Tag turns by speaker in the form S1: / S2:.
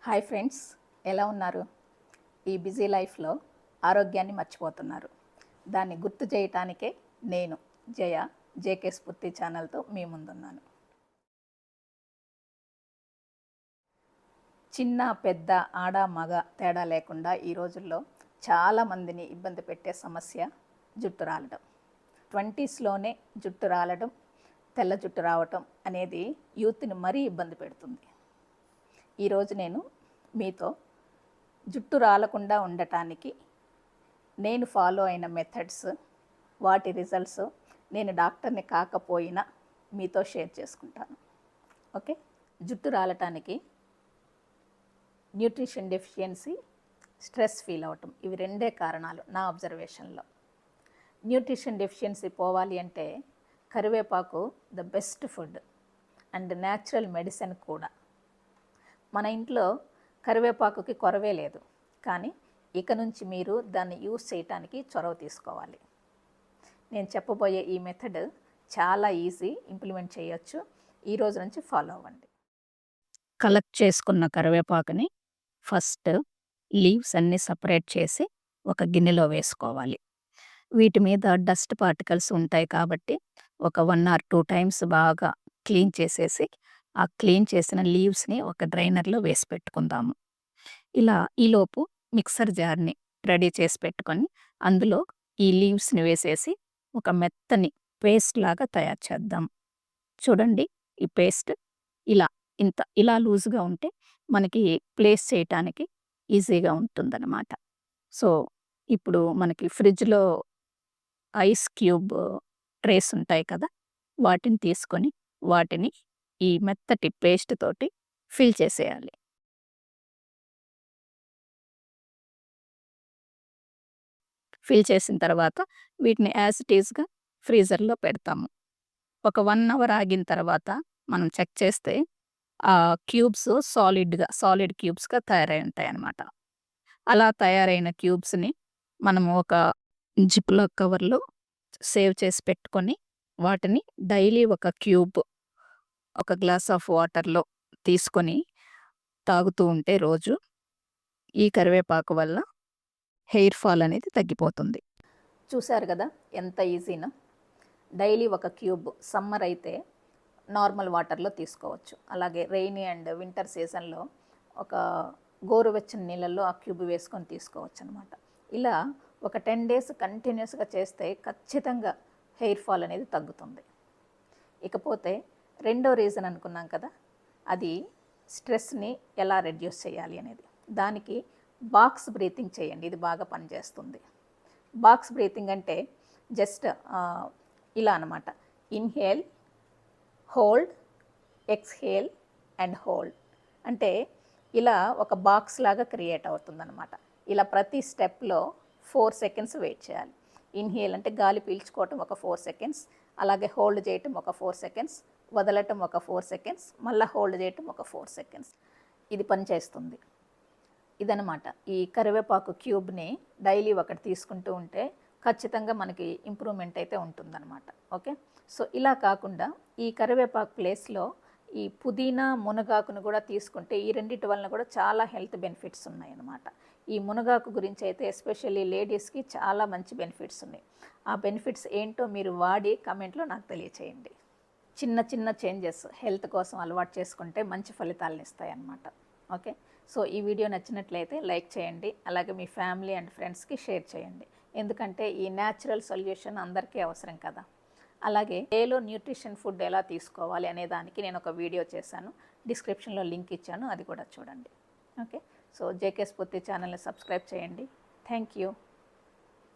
S1: Hi friends, ఎలా ఉన్నారు? ఈ బిజీ లైఫ్లో ఆరోగ్యాన్ని మర్చిపోతున్నారు. దాన్ని గుర్తు చేయటానికే నేను జయ జేకే స్ఫూర్తి ఛానల్తో మీ ముందున్నాను. చిన్న పెద్ద ఆడ మగ తేడా లేకుండా ఈ రోజుల్లో చాలామందిని ఇబ్బంది పెట్టే సమస్య జుట్టు రాలడం. 20స్లోనే జుట్టు రాలడం, తెల్ల జుట్టు రావటం అనేది యూత్ని మరీ ఇబ్బంది పెడుతుంది. ఈరోజు నేను మీతో జుట్టు రాలకుండా ఉండటానికి నేను ఫాలో అయిన మెథడ్స్, వాటి రిజల్ట్స్ నేను డాక్టర్ని కాకపోయినా మీతో షేర్ చేసుకుంటాను. ఓకే, జుట్టు రాలటానికి న్యూట్రిషన్ డెఫిషియన్సీ, స్ట్రెస్ ఫీల్ అవటం, ఇవి రెండే కారణాలు నా అబ్జర్వేషన్లో. న్యూట్రిషన్ డెఫిషియన్సీ పోవాలి అంటే కరివేపాకు the best food and natural medicine కూడా. మన ఇంట్లో కరివేపాకుకి కొరవే లేదు, కానీ ఇక నుంచి మీరు దాన్ని యూస్ చేయటానికి చొరవ తీసుకోవాలి. నేను చెప్పబోయే ఈ మెథడ్ చాలా ఈజీ, ఇంప్లిమెంట్ చేయొచ్చు. ఈ రోజు నుంచి ఫాలో అవ్వండి. కలెక్ట్ చేసుకున్న కరివేపాకుని ఫస్ట్ లీవ్స్ అన్నీ సపరేట్ చేసి ఒక గిన్నెలో వేసుకోవాలి. వీటి మీద డస్ట్ పార్టికల్స్ ఉంటాయి కాబట్టి ఒక 1 or 2 టైమ్స్ బాగా క్లీన్ చేసేసి ఆ క్లీన్ చేసిన లీవ్స్ని ఒక డ్రైనర్లో వేసి పెట్టుకుందాము. ఇలా ఈలోపు మిక్సర్ జార్ని రెడీ చేసి పెట్టుకొని అందులో ఈ లీవ్స్ని వేసేసి ఒక మెత్తని పేస్ట్ లాగా తయారు చేద్దాం. చూడండి, ఈ పేస్ట్ ఇలా లూజ్గా ఉంటే మనకి ప్లేస్ చేయటానికి ఈజీగా ఉంటుందన్నమాట. సో ఇప్పుడు మనకి ఫ్రిడ్జ్లో ఐస్ క్యూబ్ ట్రేస్ ఉంటాయి కదా, వాటిని తీసుకొని వాటిని ఈ మెత్తటి పేస్ట్ తోటి ఫిల్ చేసేయాలి. ఫిల్ చేసిన తర్వాత వీటిని యాజ్ ఇట్ ఈస్గా ఫ్రీజర్లో పెడతాము. ఒక 1 అవర్ ఆగిన తర్వాత మనం చెక్ చేస్తే ఆ క్యూబ్స్ సాలిడ్ క్యూబ్స్గా తయారై ఉంటాయి అన్నమాట. అలా తయారైన క్యూబ్స్ని మనము ఒక జిప్లో కవర్లో సేవ్ చేసి పెట్టుకొని వాటిని డైలీ ఒక క్యూబ్ ఒక గ్లాస్ ఆఫ్ వాటర్లో తీసుకొని తాగుతూ ఉంటే రోజు ఈ కరివేపాకు వల్ల హెయిర్ ఫాల్ అనేది తగ్గిపోతుంది. చూశారు కదా ఎంత ఈజీనా? డైలీ ఒక క్యూబ్, సమ్మర్ అయితే నార్మల్ వాటర్లో తీసుకోవచ్చు. అలాగే రెయినీ అండ్ వింటర్ సీజన్లో ఒక గోరువెచ్చని నీళ్ళల్లో ఆ క్యూబ్ వేసుకొని తీసుకోవచ్చు అనమాట. ఇలా ఒక 10 days కంటిన్యూస్గా చేస్తే ఖచ్చితంగా హెయిర్ ఫాల్ అనేది తగ్గుతుంది. ఇకపోతే రెండో రీజన్ అనుకున్నాం కదా, అది స్ట్రెస్ని ఎలా రెడ్యూస్ చేయాలి అనేది. దానికి బాక్స్ బ్రీతింగ్ చేయండి, ఇది బాగా పనిచేస్తుంది. బాక్స్ బ్రీతింగ్ అంటే జస్ట్ ఇలా అనమాట. Inhale, hold, exhale and hold. అంటే ఇలా ఒక బాక్స్ లాగా క్రియేట్ అవుతుందన్నమాట. ఇలా ప్రతి స్టెప్లో 4 seconds వెయిట్ చేయాలి. ఇన్హేల్ అంటే గాలి పీల్చుకోవటం ఒక 4 seconds, అలాగే హోల్డ్ చేయటం ఒక 4 seconds, వదలటం ఒక 4 seconds, మళ్ళీ హోల్డ్ చేయటం ఒక 4 seconds. ఇది పనిచేస్తుంది. ఇదనమాట. ఈ కరివేపాకు క్యూబ్ని డైలీ ఒకటి తీసుకుంటూ ఉంటే ఖచ్చితంగా మనకి ఇంప్రూవ్మెంట్ అయితే ఉంటుందన్నమాట. ఓకే, సో ఇలా కాకుండా ఈ కరివేపాకు ప్లేస్లో ఈ పుదీనా, మునగాకును కూడా తీసుకుంటే ఈ రెండింటి వలన కూడా చాలా హెల్త్ బెనిఫిట్స్ ఉన్నాయన్నమాట. ఈ మునగాకు గురించి అయితే ఎస్పెషల్లీ లేడీస్కి చాలా మంచి బెనిఫిట్స్ ఉన్నాయి. ఆ బెనిఫిట్స్ ఏంటో మీరు వాడి కమెంట్లో నాకు తెలియచేయండి. చిన్న చిన్న చేంజెస్ హెల్త్ కోసం అలవాటు చేసుకుంటే మంచి ఫలితాలను ఇస్తాయి అన్నమాట. ఓకే, సో ఈ వీడియో నచ్చినట్లయితే లైక్ చేయండి, అలాగే మీ ఫ్యామిలీ అండ్ ఫ్రెండ్స్కి షేర్ చేయండి. ఎందుకంటే ఈ న్యాచురల్ సొల్యూషన్ అందరికీ అవసరం కదా. అలాగే డేలో న్యూట్రిషన్ ఫుడ్ ఎలా తీసుకోవాలి అనే దానికి నేను ఒక వీడియో చేశాను, డిస్క్రిప్షన్లో లింక్ ఇచ్చాను, అది కూడా చూడండి. ఓకే, సో జేకే స్ఫూర్తి ఛానల్ని సబ్స్క్రైబ్ చేయండి. Thank you.